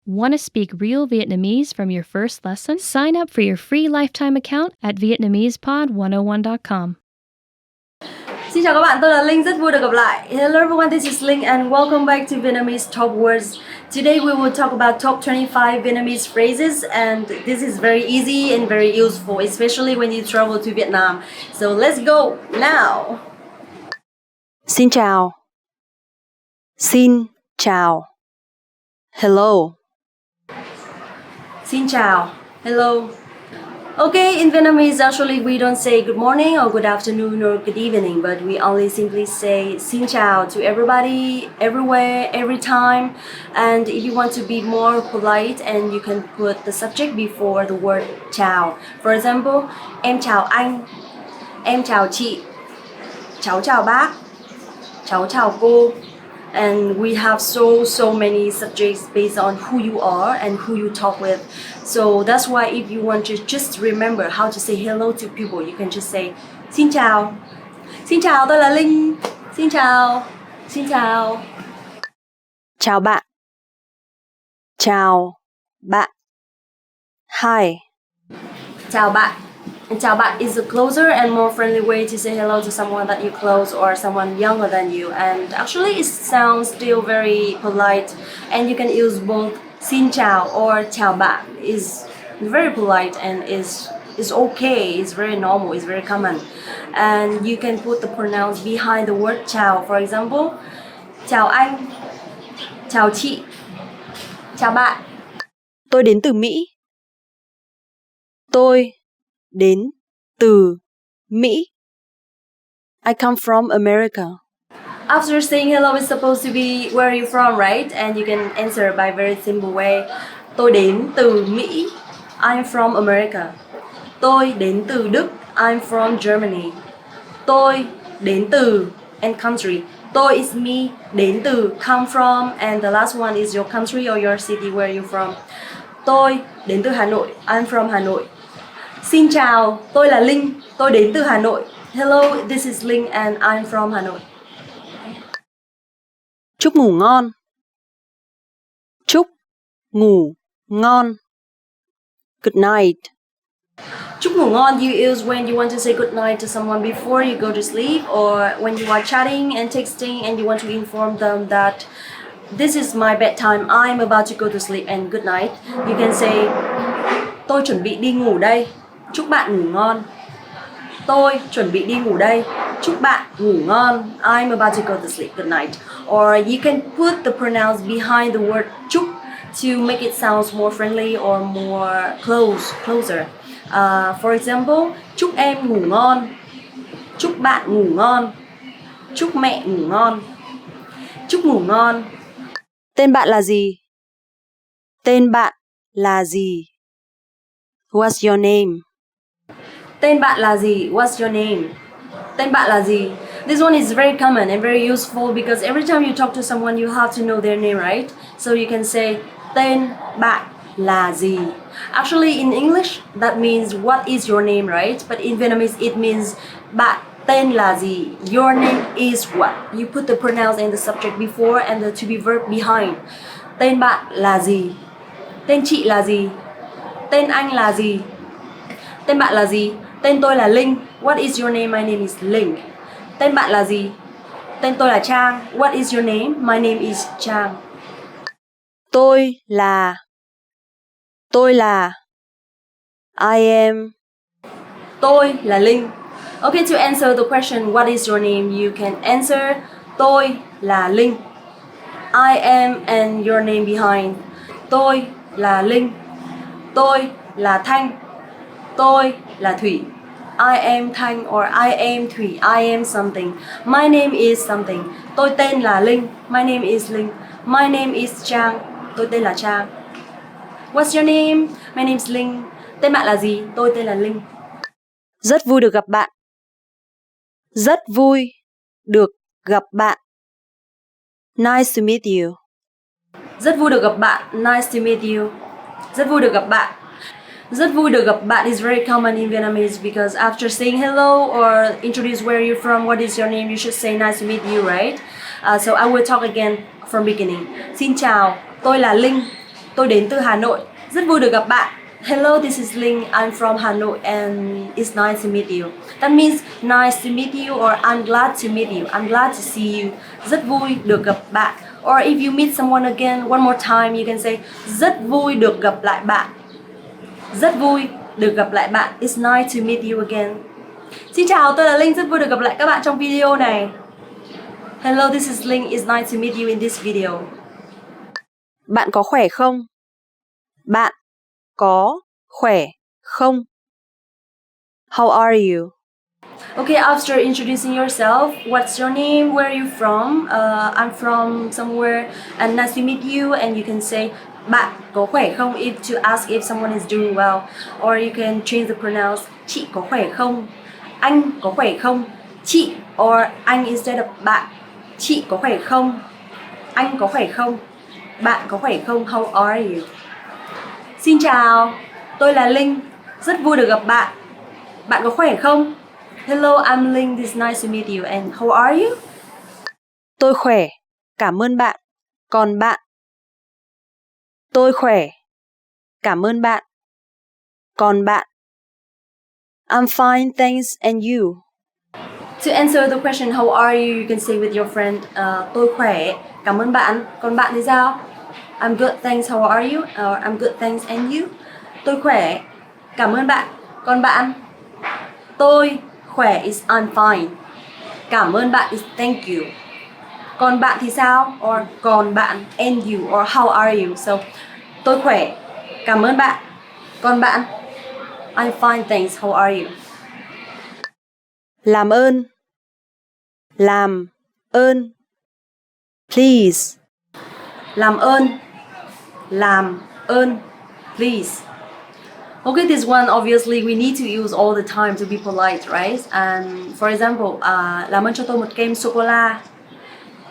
Want to speak real Vietnamese from your first lesson? Sign up for your free lifetime account at vietnamesepod101.com. Xin chào các bạn, tôi là Linh, rất vui được gặp lại. Hello everyone, this is Linh and welcome back to Vietnamese Top Words. Today we will talk about top 25 Vietnamese phrases, and this is very easy and very useful, especially when you travel to Vietnam. So let's go now. Xin chào. Xin chào. Hello. Xin chào. Hello. Okay, in Vietnamese, actually, we don't say good morning or good afternoon or good evening, but we only simply say xin chào to everybody, everywhere, every time. And if you want to be more polite, and you can put the subject before the word chào. For example, em chào anh, em chào chị, cháu chào bác, cháu chào cô. And we have so many subjects based on who you are and who you talk with. So that's why if you want to just remember how to say hello to people, you can just say xin chào. Xin chào, tôi là Linh. Xin chào. Xin chào. Chào bạn. Chào bạn. Hi. Chào bạn. And chào bạn is a closer and more friendly way to say hello to someone that you close or someone younger than you. And actually it sounds still very polite, and you can use both xin chào or chào bạn. Is very polite and is okay, it's very normal, it's very common. And you can put the pronouns behind the word chào. For example, chào anh, chào chị, chào bạn. Tôi đến từ Mỹ. Tôi đến từ Mỹ. I come from America. After saying hello, it's supposed to be where are you from, right? And you can answer by very simple way. Tôi đến từ Mỹ. I'm from America. Tôi đến từ Đức. I'm from Germany. Tôi đến từ and country. Tôi is me. Đến từ come from, and the last one is your country or your city where you're from. Tôi đến từ Hà Nội. I'm from Hà Nội. Xin chào, tôi là Linh, tôi đến từ Hà Nội. Hello, this is Linh and I'm from Hà Nội. Chúc ngủ ngon. Chúc ngủ ngon. Good night. Chúc ngủ ngon you use when you want to say good night to someone before you go to sleep, or when you are chatting and texting and you want to inform them that this is my bedtime, I'm about to go to sleep and good night. You can say tôi chuẩn bị đi ngủ đây. Chúc bạn ngủ ngon. Tôi chuẩn bị đi ngủ đây. Chúc bạn ngủ ngon. I'm about to go to sleep. Good night. Or you can put the pronouns behind the word chúc to make it sound more friendly or more closer. For example, chúc em ngủ ngon. Chúc bạn ngủ ngon. Chúc mẹ ngủ ngon. Chúc ngủ ngon. Tên bạn là gì? Tên bạn là gì? What's your name? Tên bạn là gì? What's your name? Tên bạn là gì? This one is very common and very useful because every time you talk to someone, you have to know their name, right? So you can say tên bạn là gì? Actually, in English, that means what is your name, right? But in Vietnamese, it means bạn tên là gì? Your name is what? You put the pronouns and the subject before and the to be verb behind. Tên bạn là gì? Tên chị là gì? Tên anh là gì? Tên bạn là gì? Tên tôi là Linh. What is your name? My name is Linh. Tên bạn là gì? Tên tôi là Trang. What is your name? My name is Trang. Tôi là I am. Tôi là Linh. Okay, to answer the question what is your name, you can answer tôi là Linh. I am and your name behind. Tôi là Linh. Tôi là Thanh. Tôi là Thủy. I am Thanh or I am Thủy. I am something. My name is something. Tôi tên là Linh. My name is Linh. My name is Trang. Tôi tên là Trang. What's your name? My name is Linh. Tên bạn là gì? Tôi tên là Linh. Rất vui được gặp bạn. Rất vui được gặp bạn. Nice to meet you. Rất vui được gặp bạn. Nice to meet you. Rất vui được gặp bạn. Rất vui được gặp bạn is very common in Vietnamese because after saying hello or introduce where you're from, what is your name, you should say nice to meet you, right? So I will talk again from beginning. Xin chào, tôi là Linh. Tôi đến từ Hà Nội. Rất vui được gặp bạn. Hello, this is Linh. I'm from Hanoi and it's nice to meet you. That means nice to meet you or I'm glad to meet you. I'm glad to see you. Rất vui được gặp bạn. Or if you meet someone again one more time, you can say rất vui được gặp lại bạn. Rất vui được gặp lại bạn. It's nice to meet you again. Xin chào, tôi là Linh. Rất vui được gặp lại các bạn trong video này. Hello, this is Linh. It's nice to meet you in this video. Bạn có khỏe không? Bạn có khỏe không? How are you? Okay, after introducing yourself, what's your name? Where are you from? I'm from somewhere and nice to meet you. And you can say bạn có khỏe không if to ask if someone is doing well. Or you can change the pronoun chị có khỏe không? Anh có khỏe không? Chị or anh instead of bạn. Chị có khỏe không? Anh có khỏe không? Bạn có khỏe không? How are you? Xin chào, tôi là Linh. Rất vui được gặp bạn. Bạn có khỏe không? Hello, I'm Linh. It's nice to meet you. And how are you? Tôi khỏe, cảm ơn bạn. Còn bạn? Tôi khỏe, cảm ơn bạn. Còn bạn? I'm fine, thanks, and you? To answer the question how are you can say with your friend tôi khỏe, cảm ơn bạn. Còn bạn thì sao? I'm good, thanks, how are you? Or I'm good, thanks, and you? Tôi khỏe, cảm ơn bạn. Còn bạn? Tôi khỏe is I'm fine. Cảm ơn bạn is thank you. Còn bạn thì sao? Or còn bạn and you or how are you? So tôi khỏe, cảm ơn bạn. Còn bạn? I'm fine, thanks, how are you? Làm ơn. Làm ơn. Please. Làm ơn. Làm ơn. Please. Okay, this one obviously we need to use all the time to be polite, right? And for example, làm ơn cho tôi một kem sô cô la.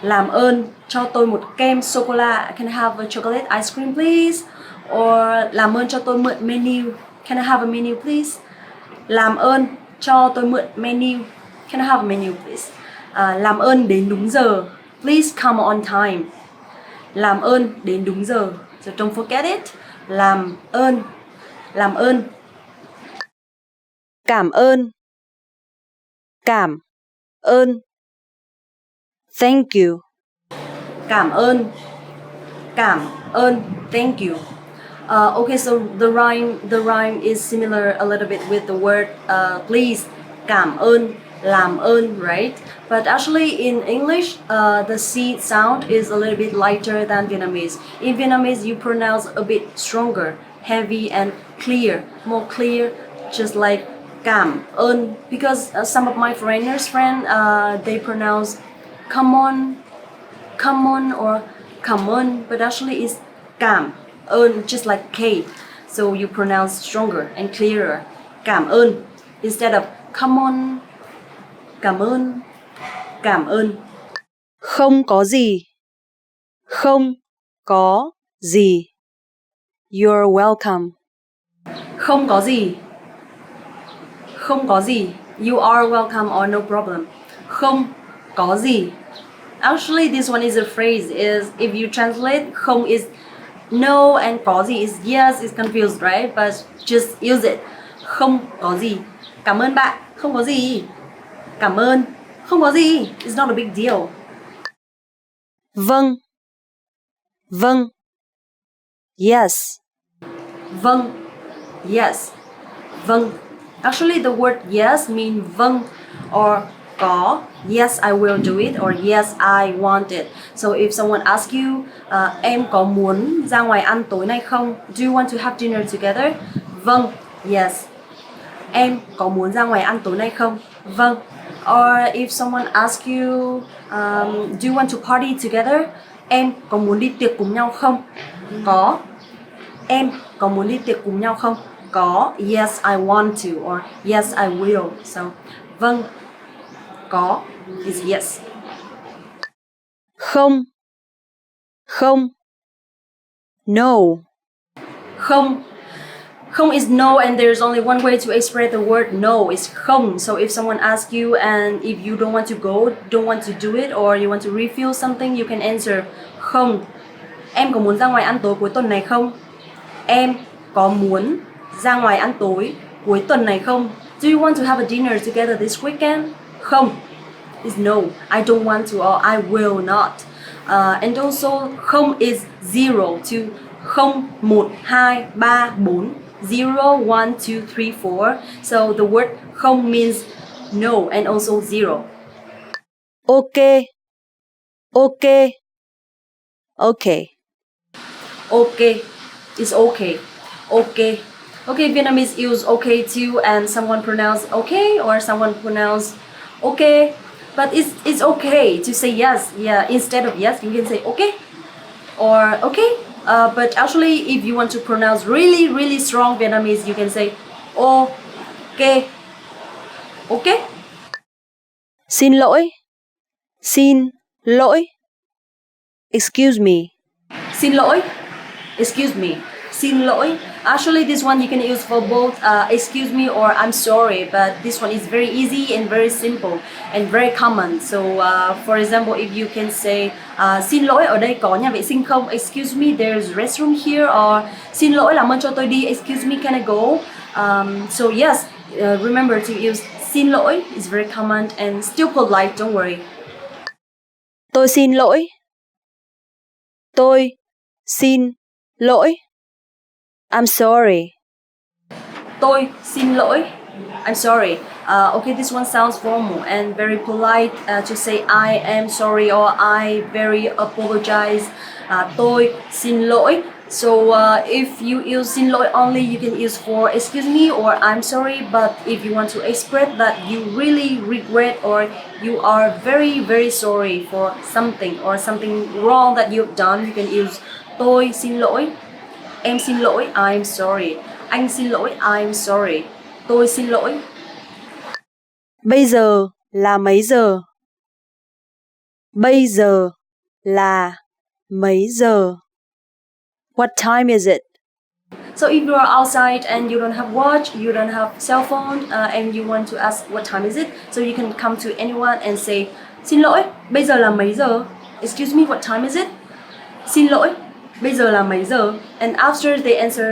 Làm ơn cho tôi một kem sô cô la. Can I have a chocolate ice cream please? Or làm ơn cho tôi mượn menu. Can I have a menu please? Làm ơn cho tôi mượn menu. Can I have a menu please? Làm ơn đến đúng giờ. Please come on time. Làm ơn đến đúng giờ. So don't forget it. Làm ơn. Làm ơn. Cảm ơn. Cảm ơn. Thank you. Cảm ơn. Cảm ơn. Thank you. Okay, so the rhyme is similar a little bit with the word please. Cảm ơn, làm ơn, right? But actually in English, the C sound is a little bit lighter than Vietnamese. In Vietnamese, you pronounce a bit stronger, heavy and clear, more clear, just like cảm ơn. Because some of my foreigners they pronounce come on or come on, but actually it's cảm ơn, just like K. So you pronounce stronger and clearer. Cảm ơn instead of come on. Cảm ơn. Cảm ơn. Không có gì. Không có gì. You're welcome. Không có gì. Không có gì. You are welcome or no problem. Không có gì. Actually, this one is a phrase. Is if you translate, không is no and có gì is yes. It's confused, right? But just use it. Không có gì. Cảm ơn bạn. Không có gì. Cảm ơn. Không có gì. It's not a big deal. Vâng. Vâng. Yes. Vâng. Yes. Vâng. Actually, the word yes mean vâng or có. Yes, I will do it or yes, I want it. So if someone asks you, em có muốn ra ngoài ăn tối nay không? Do you want to have dinner together? Vâng. Yes. Em có muốn ra ngoài ăn tối nay không? Vâng. Or if someone asks you, do you want to party together? Em có muốn đi tiệc cùng nhau không? Có. Em có muốn đi tiệc cùng nhau không? Có. Yes, I want to. Or yes, I will. So, vâng. Có is yes. Không. Không. No. Không. Không is no, and there's only one way to express the word no is không. So if someone asks you and if you don't want to go, don't want to do it, or you want to refill something, you can answer không. Em có muốn ra ngoài ăn tối cuối tuần này không? Em có muốn ra ngoài ăn tối cuối tuần này không? Do you want to have a dinner together this weekend? Không. Is no. I don't want to or I will not. And also không is zero to 0, 1, 2, 3, 4. 0, 1, 2, 3, 4. So the word không means no and also zero. Ok. Ok. Okay. Okay. It's okay. Okay. Okay, Vietnamese use okay too, and someone pronounce okay or someone pronounce okay. But it's okay to say yes. Yeah, instead of yes, you can say okay or okay. But actually, if you want to pronounce really, really strong Vietnamese, you can say okay. Okay. Xin lỗi. Xin lỗi. Excuse me. Xin lỗi. Excuse me. Xin lỗi. Actually, this one you can use for both excuse me or I'm sorry, but this one is very easy and very simple and very common. So, for example, if you can say xin lỗi, ở đây có nhà vệ sinh không? Excuse me, there's restroom here. Or xin lỗi, làm ơn cho tôi đi. Excuse me, can I go? So yes, remember to use xin lỗi. It's very common and still polite. Don't worry. Tôi xin lỗi. Tôi xin lỗi. I'm sorry. Tôi xin lỗi. I'm sorry. Okay, this one sounds formal and very polite to say I am sorry or I very apologize. Tôi xin lỗi. So if you use xin lỗi only, you can use for excuse me or I'm sorry. But if you want to express that you really regret or you are very, very sorry for something or something wrong that you've done, you can use tôi xin lỗi. Em xin lỗi, I'm sorry. Anh xin lỗi, I'm sorry. Tôi xin lỗi. Bây giờ là mấy giờ? Bây giờ là mấy giờ? What time is it? So if you are outside and you don't have watch, you don't have cell phone, and you want to ask what time is it, so you can come to anyone and say, xin lỗi, bây giờ là mấy giờ? Excuse me, what time is it? Xin lỗi, bây giờ là mấy giờ? And after they answer,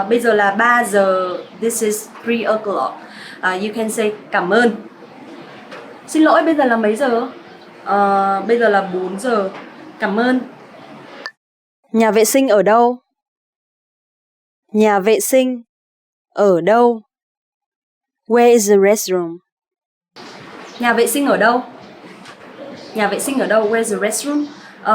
bây giờ là 3 giờ, this is 3 o'clock. You can say, cảm ơn. Xin lỗi, bây giờ là mấy giờ? Bây giờ là 4 giờ. Cảm ơn. Nhà vệ sinh ở đâu? Nhà vệ sinh ở đâu? Where is the restroom? Nhà vệ sinh ở đâu? Nhà vệ sinh ở đâu? Where's the restroom?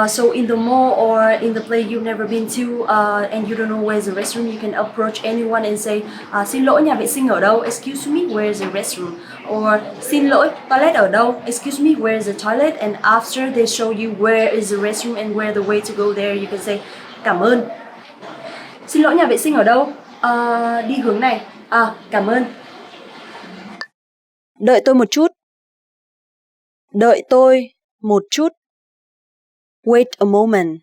So in the mall or in the place you've never been to and you don't know where's the restroom, you can approach anyone and say, xin lỗi, nhà vệ sinh ở đâu? Excuse me, where's the restroom? Or xin lỗi, toilet ở đâu? Excuse me, where's the toilet? And after they show you where is the restroom and where the way to go there, you can say, cảm ơn. Xin lỗi, nhà vệ sinh ở đâu? Đi hướng này. Cảm ơn. Đợi tôi một chút. Đợi tôi một chút. Wait a moment.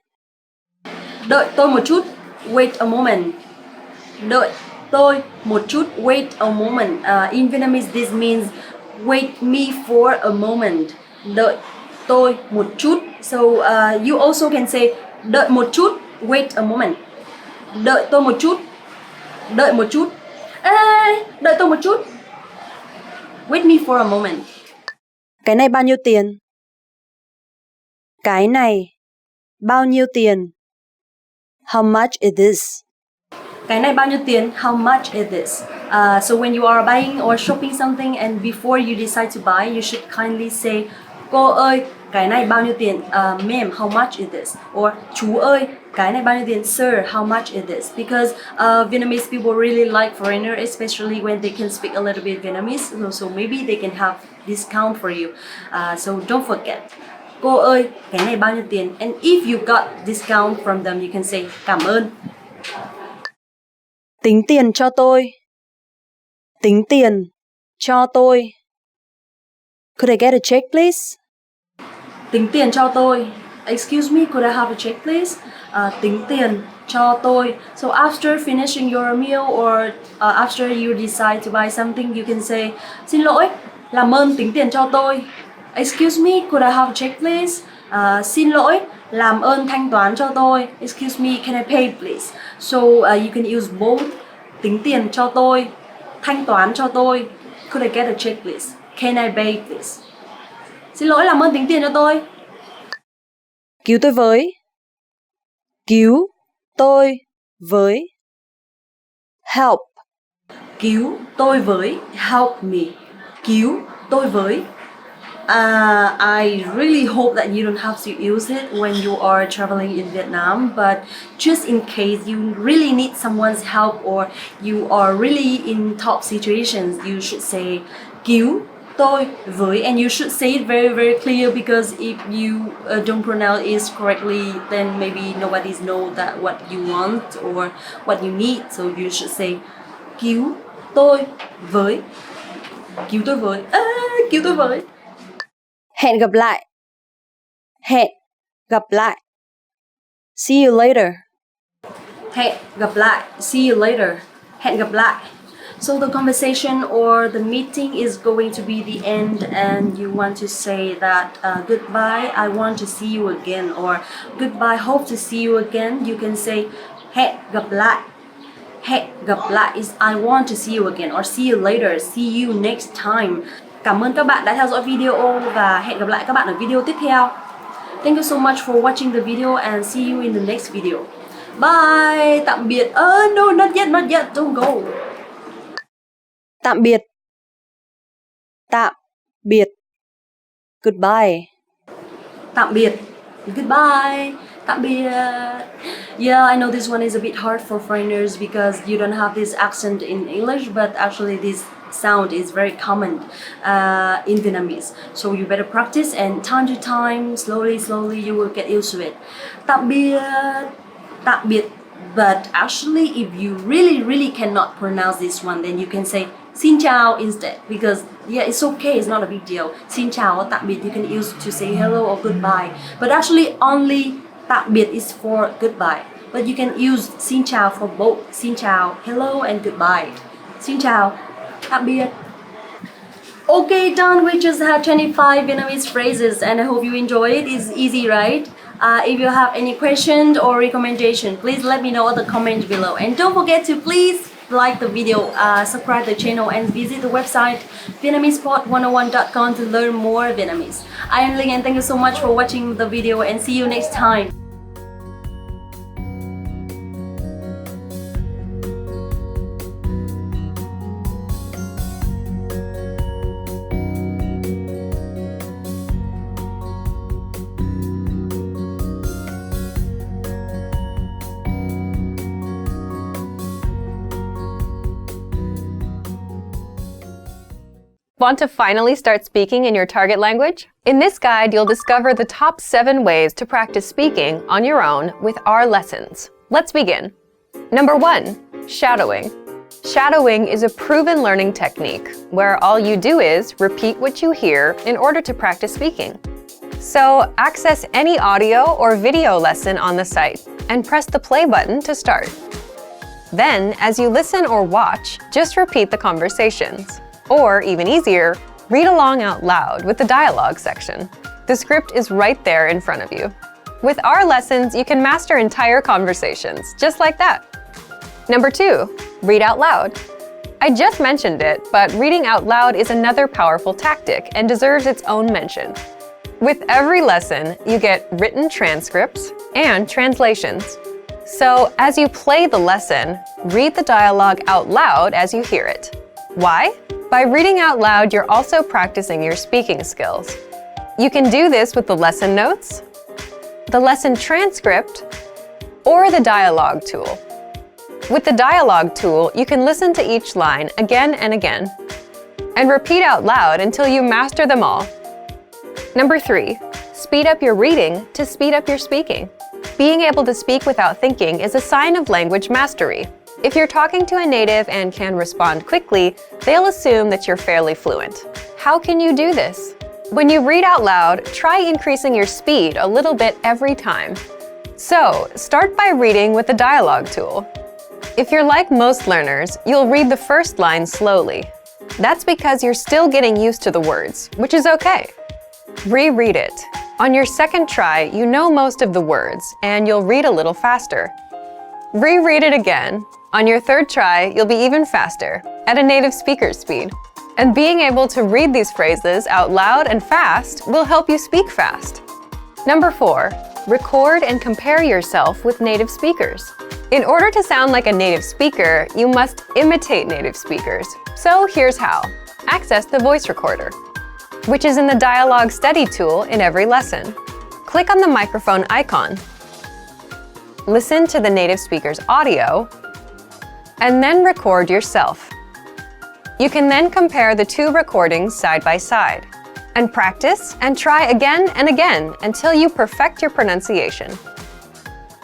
Đợi tôi một chút. Wait a moment. Đợi tôi một chút. Wait a moment. In Vietnamese, this means wait me for a moment. Đợi tôi một chút. So you also can say đợi một chút. Wait a moment. Đợi tôi một chút. Đợi một chút. Đợi tôi một chút. Wait me for a moment. Cái này bao nhiêu tiền? Cái này bao nhiêu tiền? How much is this? Cái này bao nhiêu tiền? How much is this? So when you are buying or shopping something and before you decide to buy, you should kindly say, cô ơi, cái này bao nhiêu tiền? Ma'am, how much is this? Or chú ơi, cái này bao nhiêu tiền? Sir, how much is this? Because Vietnamese people really like foreigners, especially when they can speak a little bit Vietnamese. So maybe they can have discount for you. So don't forget. Cô ơi, cái này bao nhiêu tiền? And if you got discount from them, you can say cảm ơn. Tính tiền cho tôi. Tính tiền cho tôi. Could I get a check, please? Tính tiền cho tôi. Excuse me, could I have a check, please? Tính tiền cho tôi. So after finishing your meal or after you decide to buy something, you can say, xin lỗi, làm ơn tính tiền cho tôi. Excuse me, could I have a check, please? Xin lỗi, làm ơn thanh toán cho tôi. Excuse me, can I pay please? So you can use both. Tính tiền cho tôi, thanh toán cho tôi. Could I get a check please? Can I pay please? Xin lỗi, làm ơn tính tiền cho tôi. Cứu tôi với. Cứu tôi với. Help. Cứu tôi với. Help me. Cứu tôi với. I really hope that you don't have to use it when you are traveling in Vietnam, but just in case you really need someone's help or you are really in tough situations, you should say cứu tôi với, and you should say it very very clear, because if you don't pronounce it correctly, then maybe nobody's know that what you want or what you need, so you should say cứu tôi với. Cứu tôi với. Cứu tôi với. Hẹn gặp lại. Hẹn gặp lại. See you later. Hẹn gặp lại. See you later. Hẹn gặp lại. So the conversation or the meeting is going to be the end, and you want to say that goodbye, I want to see you again, or goodbye, hope to see you again. You can say hẹn gặp lại. Hẹn gặp lại is I want to see you again, or see you later, see you next time. Cảm ơn các bạn đã theo dõi video và hẹn gặp lại các bạn ở video tiếp theo. Thank you so much for watching the video and see you in the next video. Bye. Tạm biệt. No, not yet, don't go. Tạm biệt. Tạm biệt. Goodbye. Tạm biệt. Goodbye. Tạm biệt. Yeah, I know this one is a bit hard for foreigners because you don't have this accent in English, but actually this sound is very common in Vietnamese. So you better practice, and time to time, slowly you will get used to it. Tạm biệt. Tạm biệt. But actually, if you really cannot pronounce this one, then you can say xin chào instead, because yeah, it's okay, it's not a big deal. Xin chào or tạm biệt you can use to say hello or goodbye, but actually only tạm biệt is for goodbye, but you can use xin chào for both. Xin chào, hello, and goodbye. Xin chào, tạm biệt. Okay, done. We just had 25 Vietnamese phrases, and I hope you enjoy it. It's easy, right? If you have any questions or recommendation, please let me know in the comment below. And don't forget to please like the video, subscribe the channel, and visit the website VietnamesePod101.com to learn more Vietnamese. I am Linh, and thank you so much for watching the video, and see you next time. Want to finally start speaking in your target language? In this guide, you'll discover the top 7 ways to practice speaking on your own with our lessons. Let's begin. Number 1, shadowing. Shadowing is a proven learning technique where all you do is repeat what you hear in order to practice speaking. So, access any audio or video lesson on the site and press the play button to start. Then, as you listen or watch, just repeat the conversations. Or, even easier, read along out loud with the dialogue section. The script is right there in front of you. With our lessons, you can master entire conversations, just like that. Number 2, read out loud. I just mentioned it, but reading out loud is another powerful tactic and deserves its own mention. With every lesson, you get written transcripts and translations. So, as you play the lesson, read the dialogue out loud as you hear it. Why? By reading out loud, you're also practicing your speaking skills. You can do this with the lesson notes, the lesson transcript, or the dialogue tool. With the dialogue tool, you can listen to each line again and again, and repeat out loud until you master them all. Number 3, speed up your reading to speed up your speaking. Being able to speak without thinking is a sign of language mastery. If you're talking to a native and can respond quickly, they'll assume that you're fairly fluent. How can you do this? When you read out loud, try increasing your speed a little bit every time. So, start by reading with the dialogue tool. If you're like most learners, you'll read the first line slowly. That's because you're still getting used to the words, which is okay. Reread it. On your second try, you know most of the words, and you'll read a little faster. Reread it again. On your third try, you'll be even faster, at a native speaker's speed. And being able to read these phrases out loud and fast will help you speak fast. Number 4, record and compare yourself with native speakers. In order to sound like a native speaker, you must imitate native speakers. So here's how. Access the voice recorder, which is in the Dialogue Study tool in every lesson. Click on the microphone icon. Listen to the native speaker's audio, and then record yourself. You can then compare the two recordings side by side, and practice and try again and again until you perfect your pronunciation.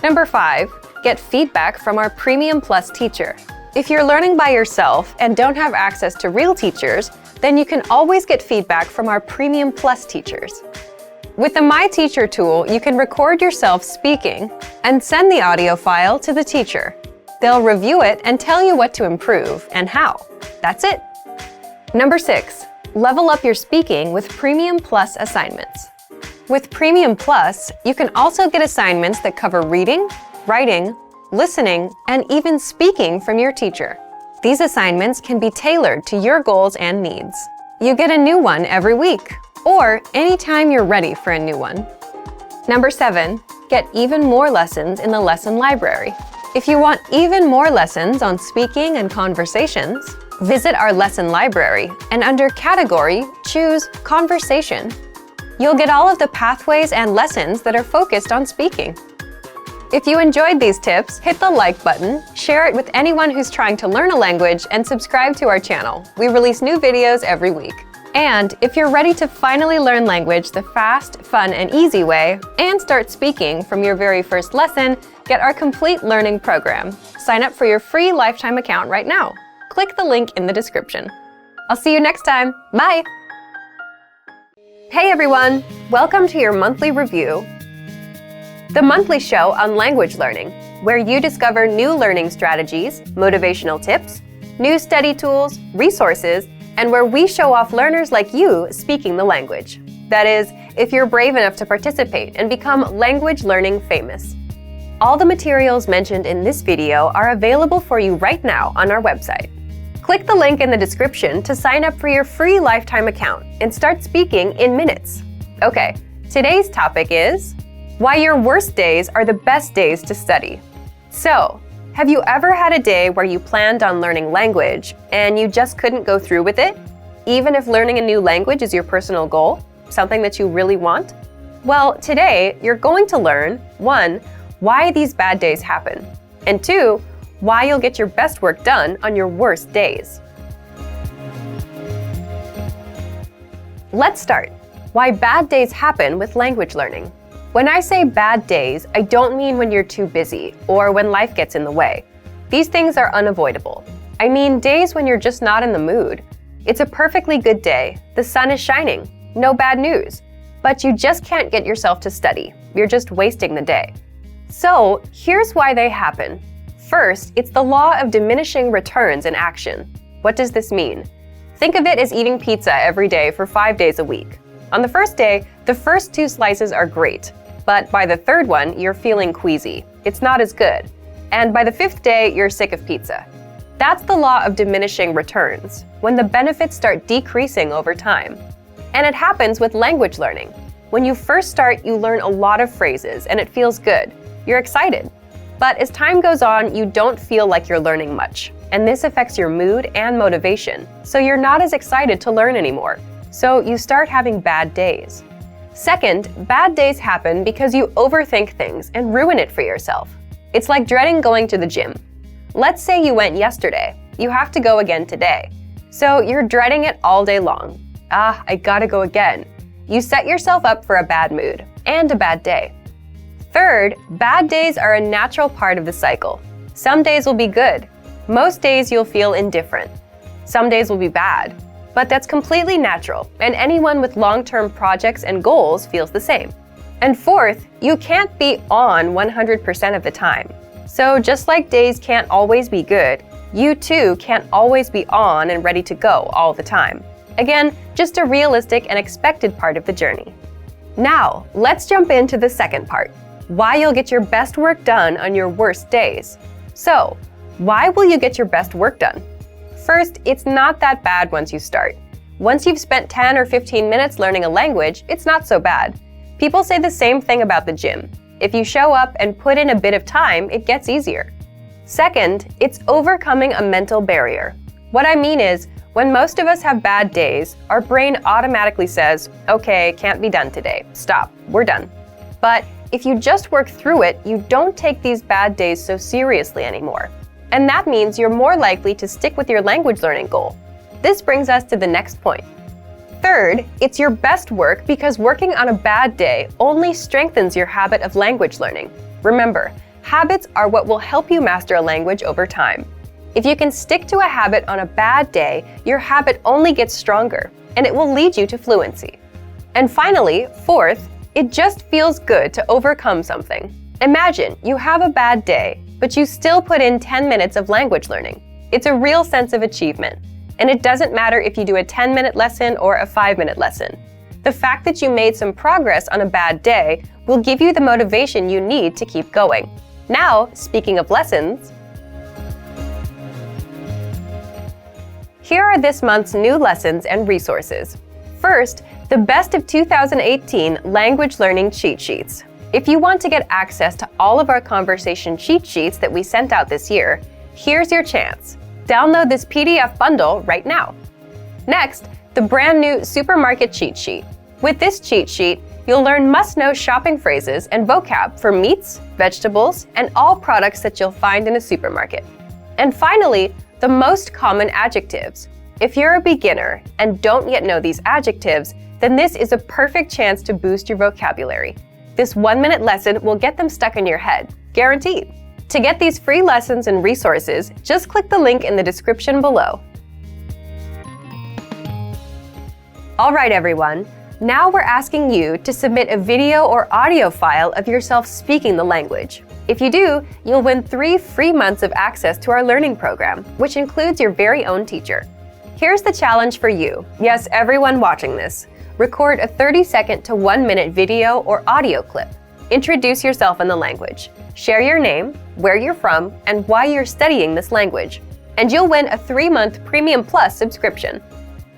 Number 5, get feedback from our Premium Plus teacher. If you're learning by yourself and don't have access to real teachers, then you can always get feedback from our Premium Plus teachers. With the My Teacher tool, you can record yourself speaking and send the audio file to the teacher. They'll review it and tell you what to improve and how. That's it. Number 6, level up your speaking with Premium Plus assignments. With Premium Plus, you can also get assignments that cover reading, writing, listening, and even speaking from your teacher. These assignments can be tailored to your goals and needs. You get a new one every week, or anytime you're ready for a new one. Number 7, get even more lessons in the lesson library. If you want even more lessons on speaking and conversations, visit our lesson library and under Category, choose Conversation. You'll get all of the pathways and lessons that are focused on speaking. If you enjoyed these tips, hit the like button, share it with anyone who's trying to learn a language, and subscribe to our channel. We release new videos every week. And if you're ready to finally learn language the fast, fun, and easy way, and start speaking from your very first lesson, get our complete learning program. Sign up for your free lifetime account right now. Click the link in the description. I'll see you next time. Bye! Hey everyone! Welcome to your monthly review, the monthly show on language learning, where you discover new learning strategies, motivational tips, new study tools, resources, and where we show off learners like you speaking the language. That is, if you're brave enough to participate and become language learning famous. All the materials mentioned in this video are available for you right now on our website. Click the link in the description to sign up for your free lifetime account and start speaking in minutes. Okay, today's topic is why your worst days are the best days to study. So, have you ever had a day where you planned on learning language and you just couldn't go through with it? Even if learning a new language is your personal goal, something that you really want? Well, today you're going to learn 1, why these bad days happen, and 2, why you'll get your best work done on your worst days. Let's start. Why bad days happen with language learning. When I say bad days, I don't mean when you're too busy or when life gets in the way. These things are unavoidable. I mean days when you're just not in the mood. It's a perfectly good day, the sun is shining, no bad news, but you just can't get yourself to study. You're just wasting the day. So here's why they happen. First, it's the law of diminishing returns in action. What does this mean? Think of it as eating pizza every day for 5 days a week. On the first day, the first 2 slices are great, but by the third one, you're feeling queasy. It's not as good. And by the 5th day, you're sick of pizza. That's the law of diminishing returns, when the benefits start decreasing over time. And it happens with language learning. When you first start, you learn a lot of phrases and it feels good. You're excited. But as time goes on, you don't feel like you're learning much. And this affects your mood and motivation, so you're not as excited to learn anymore. So you start having bad days. Second, bad days happen because you overthink things and ruin it for yourself. It's like dreading going to the gym. Let's say you went yesterday. You have to go again today. So you're dreading it all day long. I gotta go again. You set yourself up for a bad mood and a bad day. Third, bad days are a natural part of the cycle. Some days will be good. Most days you'll feel indifferent. Some days will be bad. But that's completely natural, and anyone with long-term projects and goals feels the same. And fourth, you can't be on 100% of the time. So just like days can't always be good, you too can't always be on and ready to go all the time. Again, just a realistic and expected part of the journey. Now, let's jump into the second part, why you'll get your best work done on your worst days. So, why will you get your best work done? First, it's not that bad once you start. Once you've spent 10 or 15 minutes learning a language, it's not so bad. People say the same thing about the gym. If you show up and put in a bit of time, it gets easier. Second, it's overcoming a mental barrier. What I mean is, when most of us have bad days, our brain automatically says, okay, can't be done today. Stop, we're done. But if you just work through it, you don't take these bad days so seriously anymore. And that means you're more likely to stick with your language learning goal. This brings us to the next point. Third, it's your best work because working on a bad day only strengthens your habit of language learning. Remember, habits are what will help you master a language over time. If you can stick to a habit on a bad day, your habit only gets stronger, and it will lead you to fluency. And finally, fourth, it just feels good to overcome something. Imagine you have a bad day, but you still put in 10 minutes of language learning. It's a real sense of achievement. And it doesn't matter if you do a 10-minute lesson or a 5-minute lesson. The fact that you made some progress on a bad day will give you the motivation you need to keep going. Now, speaking of lessons, here are this month's new lessons and resources. First, the Best of 2018 Language Learning Cheat Sheets. If you want to get access to all of our conversation cheat sheets that we sent out this year, here's your chance. Download this PDF bundle right now. Next, the brand new Supermarket Cheat Sheet. With this cheat sheet, you'll learn must-know shopping phrases and vocab for meats, vegetables, and all products that you'll find in a supermarket. And finally, the most common adjectives. If you're a beginner and don't yet know these adjectives, then this is a perfect chance to boost your vocabulary. This 1-minute lesson will get them stuck in your head, guaranteed. To get these free lessons and resources, just click the link in the description below. All right, everyone. Now we're asking you to submit a video or audio file of yourself speaking the language. If you do, you'll win 3 free months of access to our learning program, which includes your very own teacher. Here's the challenge for you. Yes, everyone watching this. Record a 30-second to 1-minute video or audio clip. Introduce yourself in the language. Share your name, where you're from, and why you're studying this language. And you'll win a 3-month Premium Plus subscription.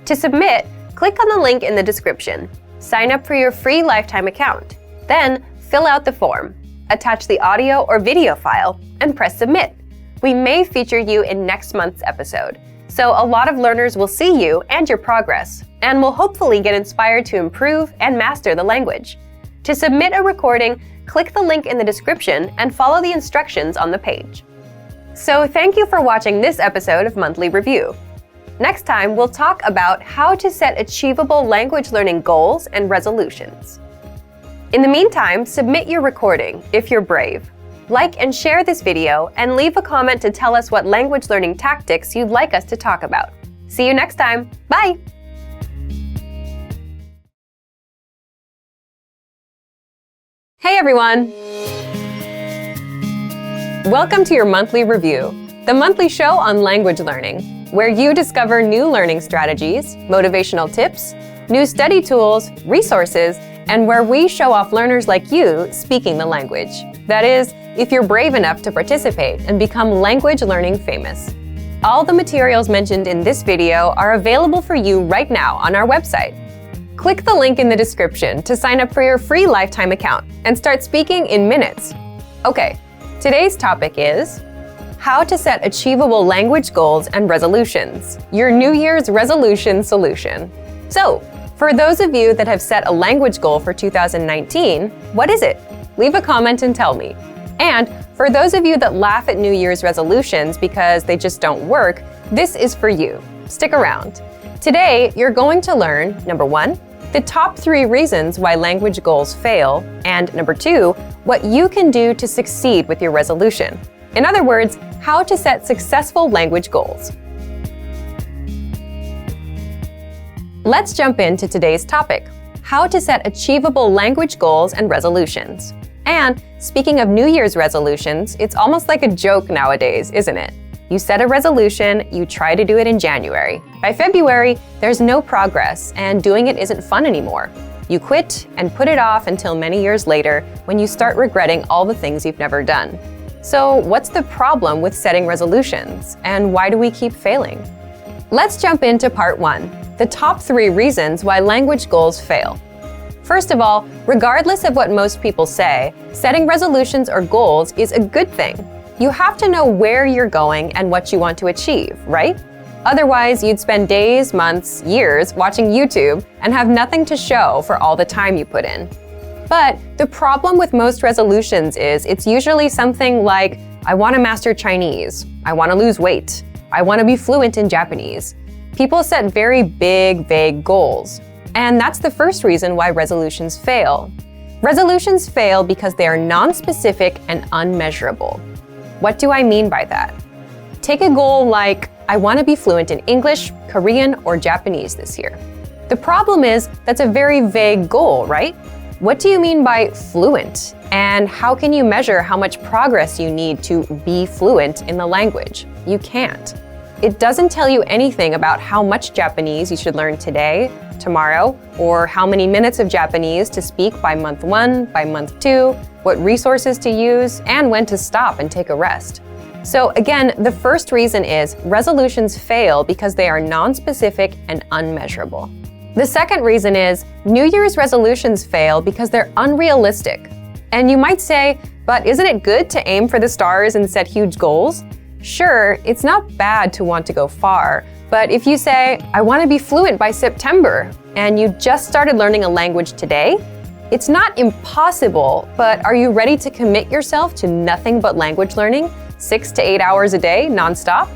To submit, click on the link in the description. Sign up for your free lifetime account. Then, fill out the form. Attach the audio or video file, and press submit. We may feature you in next month's episode, so a lot of learners will see you and your progress, and will hopefully get inspired to improve and master the language. To submit a recording, click the link in the description and follow the instructions on the page. So thank you for watching this episode of Monthly Review. Next time, we'll talk about how to set achievable language learning goals and resolutions. In the meantime, submit your recording if you're brave. Like and share this video, and leave a comment to tell us what language learning tactics you'd like us to talk about. See you next time. Bye! Hey everyone! Welcome to your monthly review, the monthly show on language learning, where you discover new learning strategies, motivational tips, new study tools, resources, and where we show off learners like you speaking the language. That is, if you're brave enough to participate and become language learning famous. All the materials mentioned in this video are available for you right now on our website. Click the link in the description to sign up for your free lifetime account and start speaking in minutes. Okay, today's topic is how to set achievable language goals and resolutions, your New Year's resolution solution. So, for those of you that have set a language goal for 2019, what is it? Leave a comment and tell me. And for those of you that laugh at New Year's resolutions because they just don't work, this is for you. Stick around. Today, you're going to learn, number 1, the top 3 reasons why language goals fail, and number 2, what you can do to succeed with your resolution. In other words, how to set successful language goals. Let's jump into today's topic, how to set achievable language goals and resolutions. And speaking of New Year's resolutions, it's almost like a joke nowadays, isn't it? You set a resolution, you try to do it in January. By February, there's no progress, and doing it isn't fun anymore. You quit and put it off until many years later when you start regretting all the things you've never done. So, what's the problem with setting resolutions, and why do we keep failing? Let's jump into part 1, the top 3 reasons why language goals fail. First of all, regardless of what most people say, setting resolutions or goals is a good thing. You have to know where you're going and what you want to achieve, right? Otherwise, you'd spend days, months, years watching YouTube and have nothing to show for all the time you put in. But the problem with most resolutions is it's usually something like, I want to master Chinese, I want to lose weight, I want to be fluent in Japanese. People set very big, vague goals. And that's the first reason why resolutions fail. Resolutions fail because they are non-specific and unmeasurable. What do I mean by that? Take a goal like, I want to be fluent in English, Korean, or Japanese this year. The problem is that's a very vague goal, right? What do you mean by fluent? And how can you measure how much progress you need to be fluent in the language? You can't. It doesn't tell you anything about how much Japanese you should learn today, tomorrow, or how many minutes of Japanese to speak by month 1, by month 2, what resources to use, and when to stop and take a rest. So again, the first reason is resolutions fail because they are non-specific and unmeasurable. The second reason is New Year's resolutions fail because they're unrealistic. And you might say, but isn't it good to aim for the stars and set huge goals? Sure, it's not bad to want to go far, but if you say, I want to be fluent by September, and you just started learning a language today, it's not impossible, but are you ready to commit yourself to nothing but language learning, 6 to 8 hours a day, nonstop?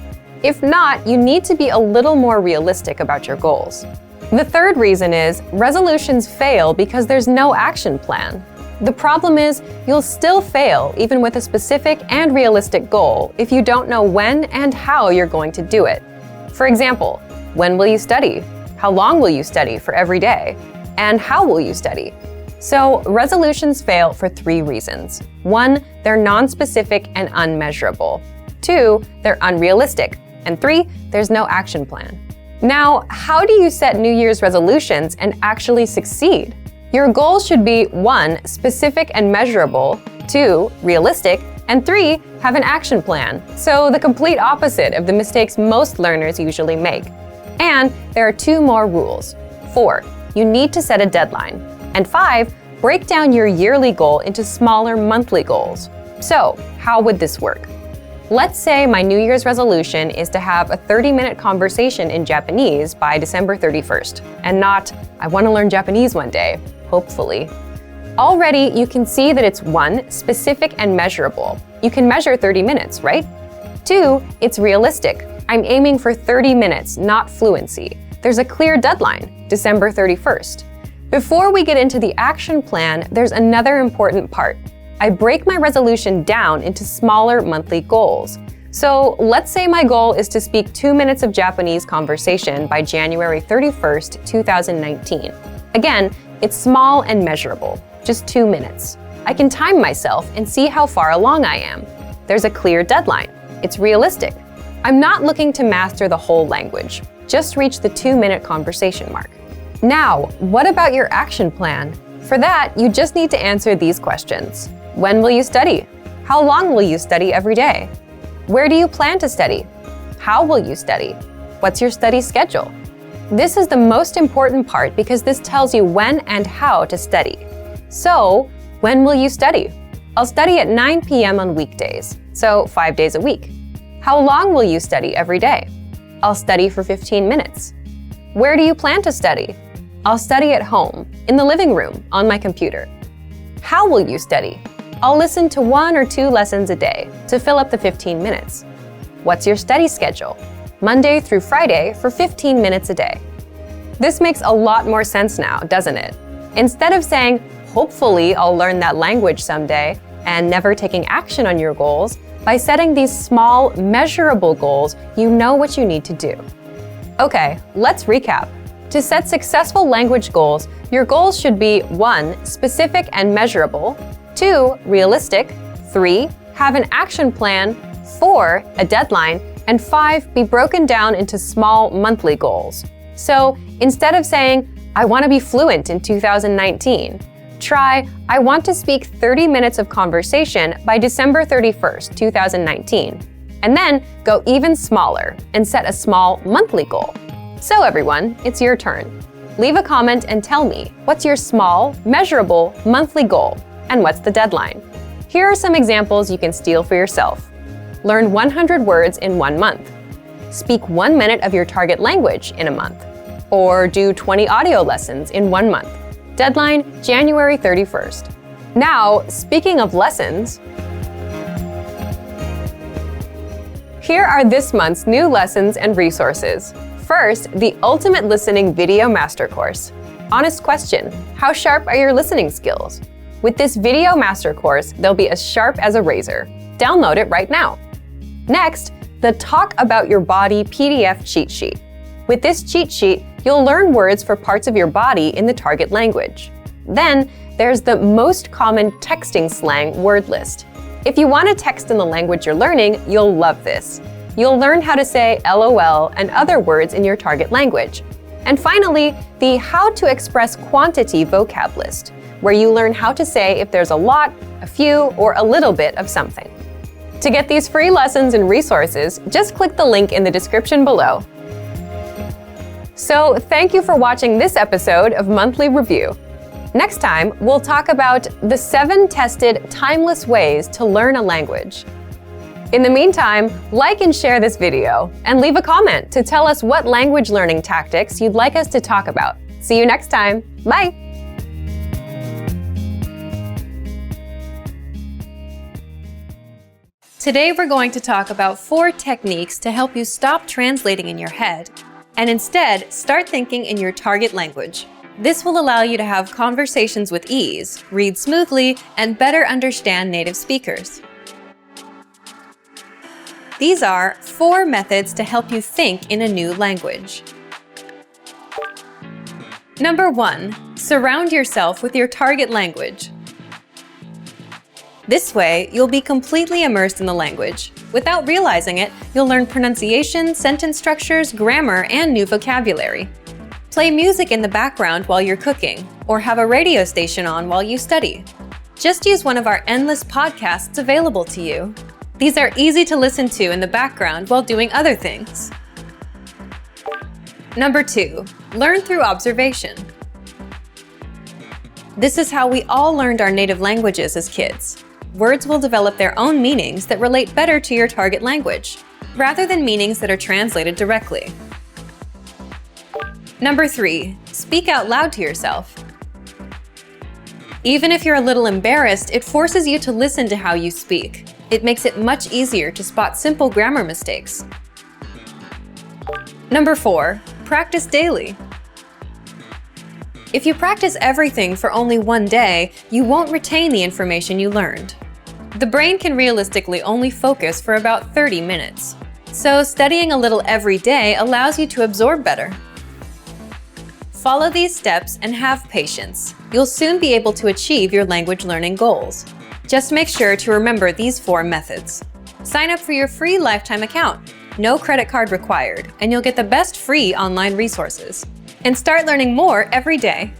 If not, you need to be a little more realistic about your goals. The third reason is resolutions fail because there's no action plan. The problem is you'll still fail even with a specific and realistic goal if you don't know when and how you're going to do it. For example, when will you study? How long will you study for every day? And how will you study? So resolutions fail for 3 reasons. 1, they're non-specific and unmeasurable. 2, they're unrealistic. And 3, there's no action plan. Now, how do you set New Year's resolutions and actually succeed? Your goals should be 1, specific and measurable, 2, realistic, and 3, have an action plan. So the complete opposite of the mistakes most learners usually make. And there are 2 more rules. 4, you need to set a deadline. And 5, break down your yearly goal into smaller monthly goals. So, how would this work? Let's say my New Year's resolution is to have a 30-minute conversation in Japanese by December 31st, and not, I want to learn Japanese one day, hopefully. Already, you can see that it's 1, specific and measurable. You can measure 30 minutes, right? 2, it's realistic. I'm aiming for 30 minutes, not fluency. There's a clear deadline, December 31st. Before we get into the action plan, there's another important part. I break my resolution down into smaller monthly goals. So let's say my goal is to speak 2 minutes of Japanese conversation by January 31st, 2019. Again, it's small and measurable, just 2 minutes. I can time myself and see how far along I am. There's a clear deadline. It's realistic. I'm not looking to master the whole language, just reach the 2-minute conversation mark. Now, what about your action plan? For that, you just need to answer these questions. When will you study? How long will you study every day? Where do you plan to study? How will you study? What's your study schedule? This is the most important part because this tells you when and how to study. So, when will you study? I'll study at 9 p.m. on weekdays, so 5 days a week. How long will you study every day? I'll study for 15 minutes. Where do you plan to study? I'll study at home, in the living room, on my computer. How will you study? I'll listen to 1 or 2 lessons a day to fill up the 15 minutes. What's your study schedule? Monday through Friday for 15 minutes a day. This makes a lot more sense now, doesn't it? Instead of saying, hopefully I'll learn that language someday, and never taking action on your goals, by setting these small, measurable goals, you know what you need to do. Okay, let's recap. To set successful language goals, your goals should be 1, specific and measurable, 2, realistic, 3, have an action plan, 4, a deadline, and 5, be broken down into small monthly goals. So instead of saying, I want to be fluent in 2019. Try, I want to speak 30 minutes of conversation by December 31st, 2019. And then go even smaller and set a small monthly goal. So everyone, it's your turn. Leave a comment and tell me, what's your small, measurable, monthly goal? And what's the deadline? Here are some examples you can steal for yourself. Learn 100 words in 1 month. Speak 1 minute of your target language in a month. Or do 20 audio lessons in 1 month. Deadline, January 31st. Now, speaking of lessons, here are this month's new lessons and resources. First, the Ultimate Listening Video Master Course. Honest question, how sharp are your listening skills? With this video master course, they'll be as sharp as a razor. Download it right now. Next, the Talk About Your Body PDF cheat sheet. With this cheat sheet, you'll learn words for parts of your body in the target language. Then, there's the most common texting slang word list. If you want to text in the language you're learning, you'll love this. You'll learn how to say LOL and other words in your target language. And finally, the How to Express Quantity vocab list, where you learn how to say if there's a lot, a few, or a little bit of something. To get these free lessons and resources, just click the link in the description below. So, thank you for watching this episode of Monthly Review. Next time, we'll talk about the 7 tested timeless ways to learn a language. In the meantime, like and share this video, and leave a comment to tell us what language learning tactics you'd like us to talk about. See you next time. Bye! Today we're going to talk about 4 techniques to help you stop translating in your head and instead start thinking in your target language. This will allow you to have conversations with ease, read smoothly, and better understand native speakers. These are 4 methods to help you think in a new language. Number 1, surround yourself with your target language. This way, you'll be completely immersed in the language. Without realizing it, you'll learn pronunciation, sentence structures, grammar, and new vocabulary. Play music in the background while you're cooking, or have a radio station on while you study. Just use one of our endless podcasts available to you. These are easy to listen to in the background while doing other things. Number 2, learn through observation. This is how we all learned our native languages as kids. Words will develop their own meanings that relate better to your target language, rather than meanings that are translated directly. Number 3, speak out loud to yourself. Even if you're a little embarrassed, it forces you to listen to how you speak. It makes it much easier to spot simple grammar mistakes. Number 4, practice daily. If you practice everything for only 1 day, you won't retain the information you learned. The brain can realistically only focus for about 30 minutes. So studying a little every day allows you to absorb better. Follow these steps and have patience. You'll soon be able to achieve your language learning goals. Just make sure to remember these 4 methods. Sign up for your free lifetime account. No credit card required, and you'll get the best free online resources. And start learning more every day.